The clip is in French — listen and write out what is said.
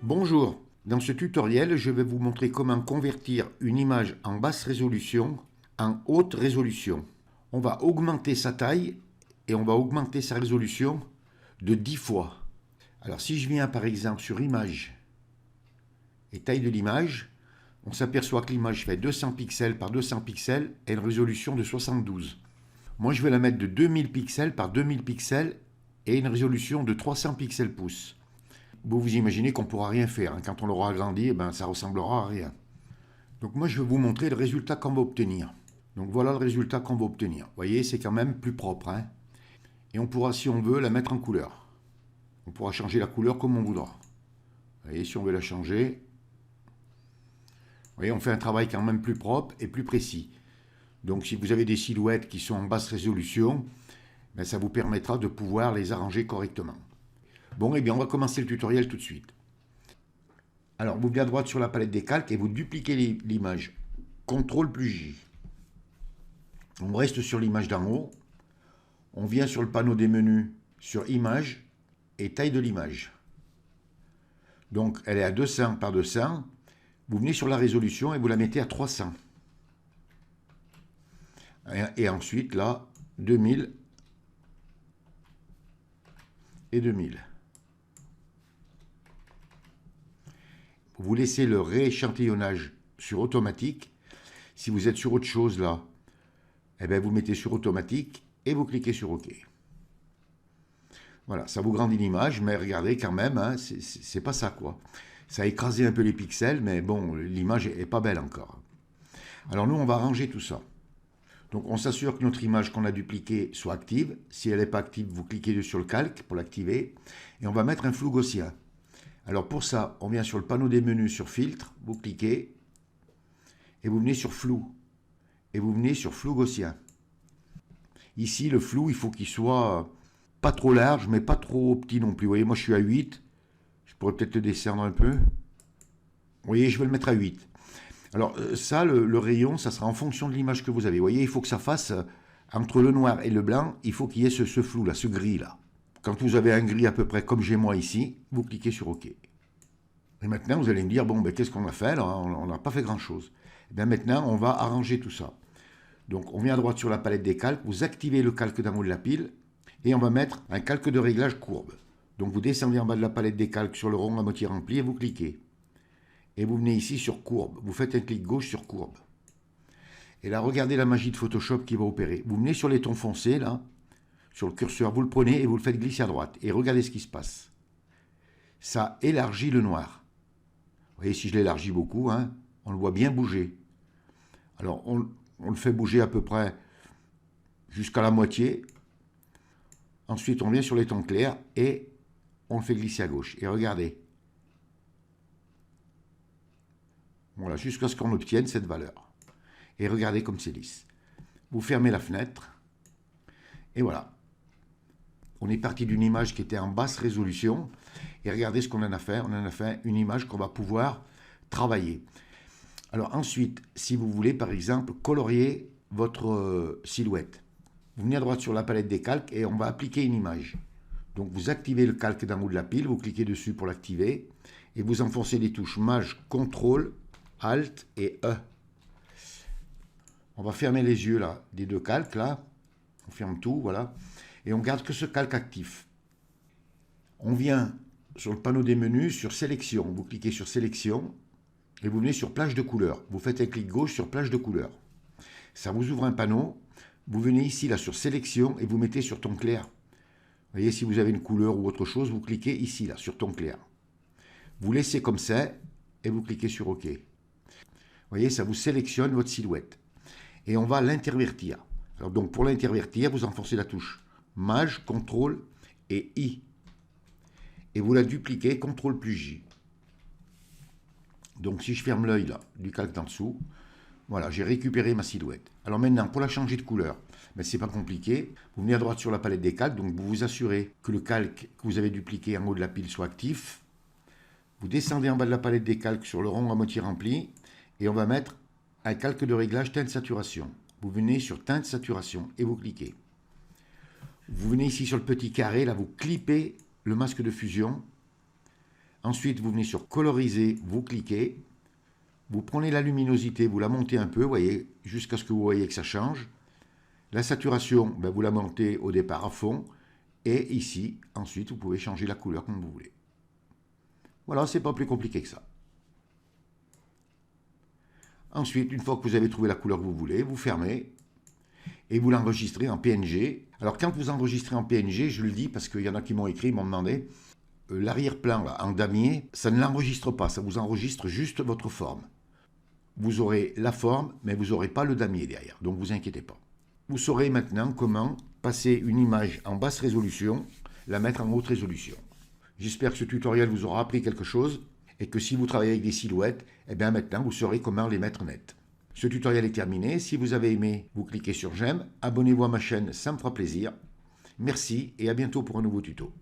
Bonjour, dans ce tutoriel, je vais vous montrer comment convertir une image en basse résolution en haute résolution. On va augmenter sa taille et on va augmenter sa résolution de 10 fois. Alors si je viens par exemple sur image et taille de l'image, on s'aperçoit que l'image fait 200 pixels par 200 pixels et une résolution de 72. Moi je vais la mettre de 2000 pixels par 2000 pixels et une résolution de 300 pixels pouces. Vous imaginez qu'on ne pourra rien faire. Quand on l'aura agrandi, ça ressemblera à rien. Donc moi, je vais vous montrer le résultat qu'on va obtenir. Donc voilà le résultat qu'on va obtenir. Vous voyez, c'est quand même plus propre. Et on pourra, si on veut, la mettre en couleur. On pourra changer la couleur comme on voudra. Vous voyez, si on veut la changer. Vous voyez, on fait un travail quand même plus propre et plus précis. Donc si vous avez des silhouettes qui sont en basse résolution, ça vous permettra de pouvoir les arranger correctement. Bon, eh bien, on va commencer le tutoriel tout de suite. Alors, vous venez à droite sur la palette des calques et vous dupliquez l'image. CTRL plus J. On reste sur l'image d'en haut. On vient sur le panneau des menus, sur Image et taille de l'image. Donc, elle est à 200 par 200. Vous venez sur la résolution et vous la mettez à 300. Et ensuite, là, 2000 et 2000. Vous laissez le rééchantillonnage sur automatique. Si vous êtes sur autre chose là, vous mettez sur automatique et vous cliquez sur OK. Voilà, ça vous grandit l'image, mais regardez quand même, c'est pas ça quoi. Ça a écrasé un peu les pixels, mais bon, l'image est pas belle encore. Alors nous, on va arranger tout ça. Donc on s'assure que notre image qu'on a dupliquée soit active. Si elle n'est pas active, vous cliquez sur le calque pour l'activer. Et on va mettre un flou gaussien. Alors pour ça, on vient sur le panneau des menus sur filtre, vous cliquez, et vous venez sur flou, et vous venez sur flou gaussien. Ici, le flou, il faut qu'il soit pas trop large, mais pas trop petit non plus. Vous voyez, moi je suis à 8, je pourrais peut-être le descendre un peu. Vous voyez, je vais le mettre à 8. Alors ça, le rayon, ça sera en fonction de l'image que vous avez. Vous voyez, il faut que ça fasse, entre le noir et le blanc, il faut qu'il y ait ce flou là, ce gris là. Quand vous avez un gris à peu près comme j'ai moi ici, vous cliquez sur OK. Et maintenant, vous allez me dire, bon, qu'est-ce qu'on a fait là? On n'a pas fait grand-chose. Maintenant, on va arranger tout ça. Donc, on vient à droite sur la palette des calques, vous activez le calque d'en haut de la pile, et on va mettre un calque de réglage courbe. Donc, vous descendez en bas de la palette des calques sur le rond à moitié rempli, et vous cliquez. Et vous venez ici sur courbe. Vous faites un clic gauche sur courbe. Et là, regardez la magie de Photoshop qui va opérer. Vous venez sur les tons foncés, là, sur le curseur, vous le prenez et vous le faites glisser à droite. Et regardez ce qui se passe. Ça élargit le noir. Vous voyez, si je l'élargis beaucoup, on le voit bien bouger. Alors, on le fait bouger à peu près jusqu'à la moitié. Ensuite, on vient sur les tons clairs et on le fait glisser à gauche. Et regardez. Voilà, jusqu'à ce qu'on obtienne cette valeur. Et regardez comme c'est lisse. Vous fermez la fenêtre. Et voilà. On est parti d'une image qui était en basse résolution. Et regardez ce qu'on en a fait. On en a fait une image qu'on va pouvoir travailler. Alors ensuite, si vous voulez par exemple colorier votre silhouette, vous venez à droite sur la palette des calques et on va appliquer une image. Donc vous activez le calque d'en haut de la pile, vous cliquez dessus pour l'activer et vous enfoncez les touches Maj, CTRL, ALT et E. On va fermer les yeux là, des deux calques là. On ferme tout, voilà. Et on garde que ce calque actif. On vient sur le panneau des menus, sur sélection. Vous cliquez sur sélection et vous venez sur plage de couleurs. Vous faites un clic gauche sur plage de couleurs. Ça vous ouvre un panneau. Vous venez ici là sur sélection et vous mettez sur ton clair. Vous voyez, si vous avez une couleur ou autre chose, vous cliquez ici là sur ton clair. Vous laissez comme ça et vous cliquez sur OK. Vous voyez, ça vous sélectionne votre silhouette. Et on va l'intervertir. Alors donc pour l'intervertir, vous enfoncez la touche Maj, CTRL et I. Et vous la dupliquez, CTRL plus J. Donc si je ferme l'œil là, du calque d'en dessous, voilà, j'ai récupéré ma silhouette. Alors maintenant, pour la changer de couleur, c'est pas compliqué. Vous venez à droite sur la palette des calques, donc vous vous assurez que le calque que vous avez dupliqué en haut de la pile soit actif. Vous descendez en bas de la palette des calques sur le rond à moitié rempli, et on va mettre un calque de réglage teinte saturation. Vous venez sur teinte saturation et vous cliquez. Vous venez ici sur le petit carré, là vous clippez le masque de fusion. Ensuite, vous venez sur coloriser, vous cliquez, vous prenez la luminosité, vous la montez un peu, vous voyez, jusqu'à ce que vous voyez que ça change. La saturation, ben, vous la montez au départ à fond. Et ici, ensuite, vous pouvez changer la couleur comme vous voulez. Voilà, c'est pas plus compliqué que ça. Ensuite, une fois que vous avez trouvé la couleur que vous voulez, vous fermez et vous l'enregistrez en PNG. Alors, quand vous enregistrez en PNG, je le dis parce qu'il y en a qui m'ont écrit, m'ont demandé, l'arrière-plan en damier, ça ne l'enregistre pas, ça vous enregistre juste votre forme. Vous aurez la forme, mais vous n'aurez pas le damier derrière, donc vous inquiétez pas. Vous saurez maintenant comment passer une image en basse résolution, la mettre en haute résolution. J'espère que ce tutoriel vous aura appris quelque chose et que si vous travaillez avec des silhouettes, eh bien maintenant vous saurez comment les mettre nettes. Ce tutoriel est terminé. Si vous avez aimé, vous cliquez sur j'aime. Abonnez-vous à ma chaîne, ça me fera plaisir. Merci et à bientôt pour un nouveau tuto.